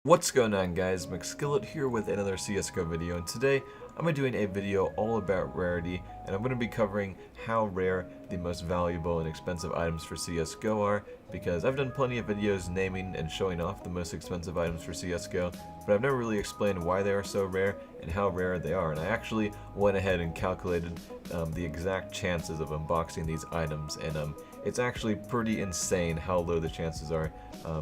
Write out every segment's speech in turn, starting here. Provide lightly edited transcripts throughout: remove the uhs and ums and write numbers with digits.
What's going on, guys? Mcskillet here with another CSGO video, and today I'm going to be doing a video all about rarity, and I'm going to be covering how rare the most valuable and expensive items for CSGO are, because I've done plenty of videos naming and showing off the most expensive items for CSGO, but I've never really explained why they are so rare and how rare they are, and I actually went ahead and calculated the exact chances of unboxing these items, and it's actually pretty insane how low the chances are. Yeah,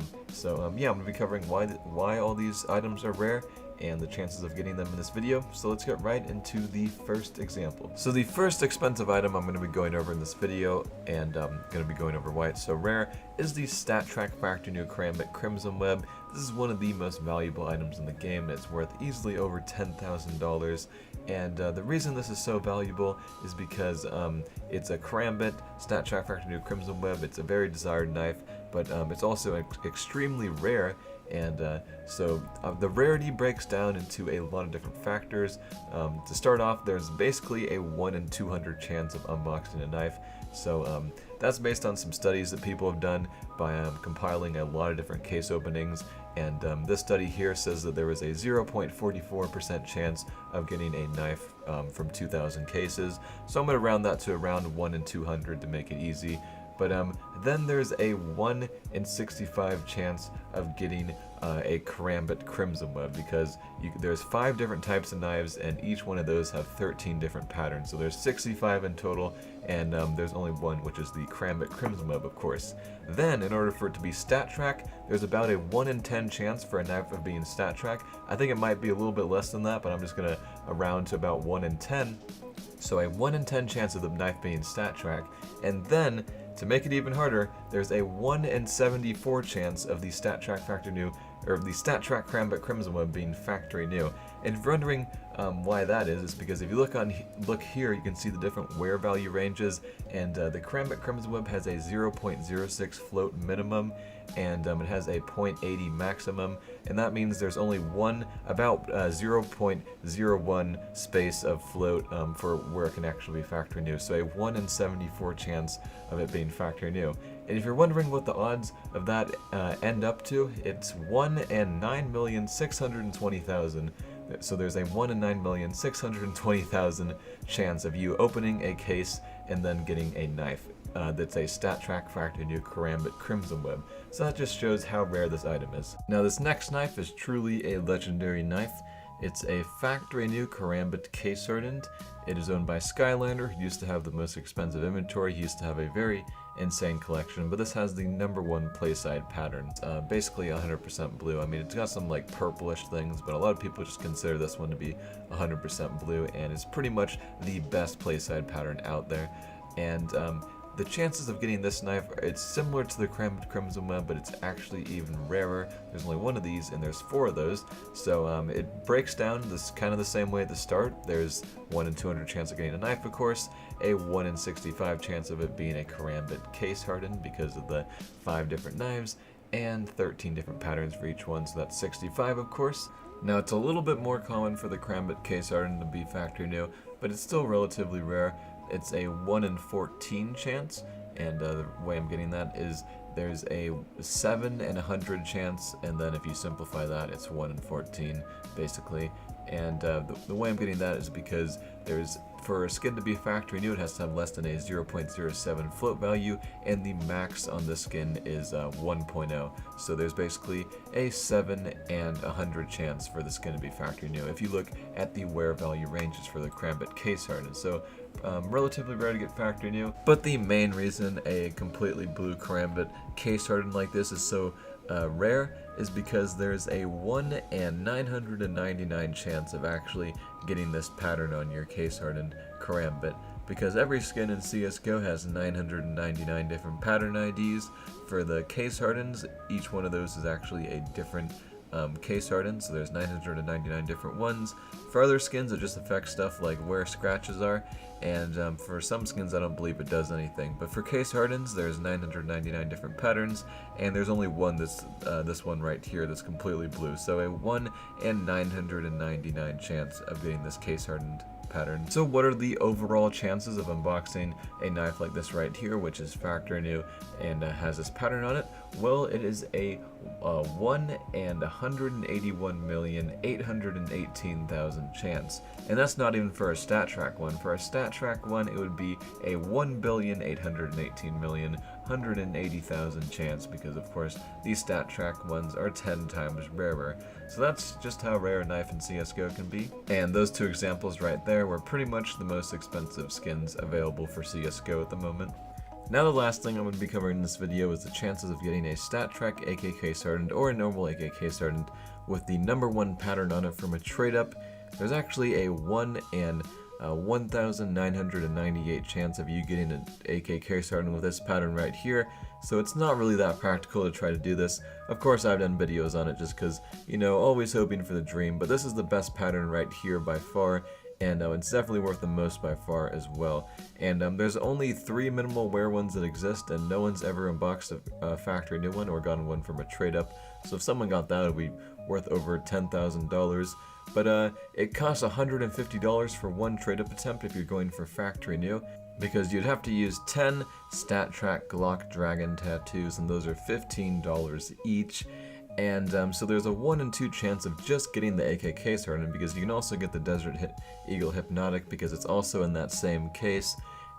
I'm going to be covering why all these items are rare and the chances of getting them in this video. So let's get right into the first example. So the first expensive item I'm going to be going over in this video, and I'm going to be going over why it's so rare, is the StatTrak Factory New Karambit Crimson Web. This is one of the most valuable items in the game, and it's worth easily over $10,000. And the reason this is so valuable is because it's a Karambit StatTrak Factory New Crimson Web. It's a very desired knife, but it's also extremely rare. And so the rarity breaks down into a lot of different factors. To start off, there's basically a 1 in 200 chance of unboxing a knife. So that's based on some studies that people have done by compiling a lot of different case openings. And this study here says that there was a 0.44% chance of getting a knife from 2,000 cases. So I'm going to round that to around 1 in 200 to make it easy. But then there's a 1 in 65 chance of getting a Karambit Crimson Web, because there's 5 different types of knives, and each one of those have 13 different patterns. So there's 65 in total, and there's only one, which is the Karambit Crimson Web, of course. Then, in order for it to be StatTrak, there's about a 1 in 10 chance for a knife of being StatTrak. I think it might be a little bit less than that, but I'm just going to round to about 1 in 10. So a 1 in 10 chance of the knife being StatTrak, and then to make it even harder, there's a 1 in 74 chance of the StatTrak Factory New, or the StatTrak Karambit Crimson Web being factory new. And if you're wondering why that is, it's because if you look here, you can see the different wear value ranges, and the Karambit Crimson Web has a 0.06 float minimum, and it has a 0.80 maximum, and that means there's only about 0.01 space of float for where it can actually be factory new. So a 1 in 74 chance of it being factory new. And if you're wondering what the odds of that end up to, it's 1 in 9,620,000. So there's a 1 in 9,620,000 chance of you opening a case and then getting a knife that's a StatTrak Factory New Karambit Crimson Web. So that just shows how rare this item is. Now this next knife is truly a legendary knife. It's a factory new Karambit case hardened. It is owned by Skylander, who used to have the most expensive inventory. He used to have a very insane collection, but this has the #1 playside pattern. Basically 100% blue. I mean, it's got some like purplish things, but a lot of people just consider this one to be 100% blue, and it's pretty much the best playside pattern out there. And the chances of getting this knife, it's similar to the Karambit Crimson Web, but it's actually even rarer. There's only one of these, and there's 4 of those. So it breaks down this kind of the same way at the start. There's 1 in 200 chance of getting a knife, of course, a 1 in 65 chance of it being a Karambit case hardened because of the 5 different knives, and 13 different patterns for each one, so that's 65, of course. Now, it's a little bit more common for the Karambit case hardened to be factory new, but it's still relatively rare. It's a 1 in 14 chance, and the way I'm getting that is there's a 7 in 100 chance, and then if you simplify that, it's 1 in 14, basically. And the way I'm getting that is because for a skin to be factory new, it has to have less than a 0.07 float value, and the max on this skin is 1.0. So there's basically a 7 and 100 chance for the skin to be factory new if you look at the wear value ranges for the Karambit case hardened. So relatively rare to get factory new, but the main reason a completely blue Karambit case hardened like this is so rare is because there's a 1 in 999 chance of actually getting this pattern on your case hardened Karambit, because every skin in CSGO has 999 different pattern IDs. For the case hardens, each one of those is actually a different case hardened, so there's 999 different ones. For other skins, it just affects stuff like where scratches are, and for some skins I don't believe it does anything. But for case hardens, there's 999 different patterns, and there's only one that's this one right here that's completely blue. So a 1 in 999 chance of getting this case hardened pattern. So what are the overall chances of unboxing a knife like this right here, which is factory new and has this pattern on it? Well, it is a 1 in 181,818,000 chance. And that's not even for a StatTrak one. For a StatTrak one, it would be a 1,818,180,000 chance, because of course these StatTrak ones are 10 times rarer. So that's just how rare a knife in CSGO can be. And those two examples right there were pretty much the most expensive skins available for CSGO at the moment. Now the last thing I'm going to be covering in this video is the chances of getting a StatTrak AK case hardened or a normal AK case hardened with the #1 pattern on it from a trade up. There's actually a 1 in 1,998 chance of you getting an AK case hardened with this pattern right here, so it's not really that practical to try to do this. Of course, I've done videos on it just because, you know, always hoping for the dream, but this is the best pattern right here by far, and it's definitely worth the most by far as well. And there's only 3 minimal wear ones that exist, and no one's ever unboxed a factory new one or gotten one from a trade up, so if someone got that, it would be worth over $10,000. But it costs $150 for one trade up attempt if you're going for factory new, because you'd have to use 10 StatTrak Glock Dragon tattoos, and those are $15 each. And so there's a 1 in 2 chance of just getting the AK case hardened, because you can also get the Desert Eagle Hypnotic because it's also in that same case.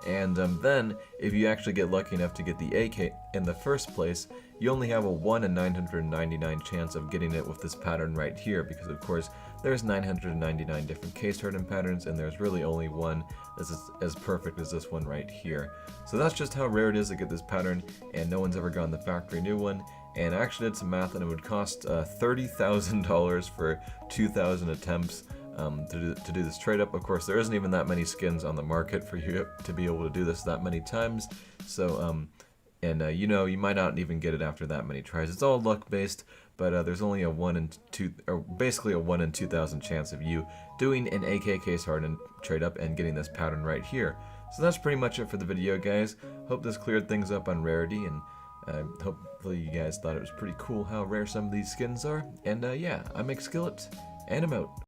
And then, if you actually get lucky enough to get the AK in the first place, you only have a 1 in 999 chance of getting it with this pattern right here, because of course there's 999 different case hardened patterns, and there's really only one that's as perfect as this one right here. So that's just how rare it is to get this pattern, and no one's ever gotten the factory new one. And I actually did some math, and it would cost $30,000 for 2,000 attempts to do this trade up. Of course, there isn't even that many skins on the market for you to be able to do this that many times. So, you know, you might not even get it after that many tries. It's all luck based, but there's only a 1 in 2, or basically a 1 in 2,000 chance of you doing an AK case hardened trade up and getting this pattern right here. So that's pretty much it for the video, guys. Hope this cleared things up on rarity, and hopefully you guys thought it was pretty cool how rare some of these skins are. And yeah, I'm Mcskillet, and I'm out.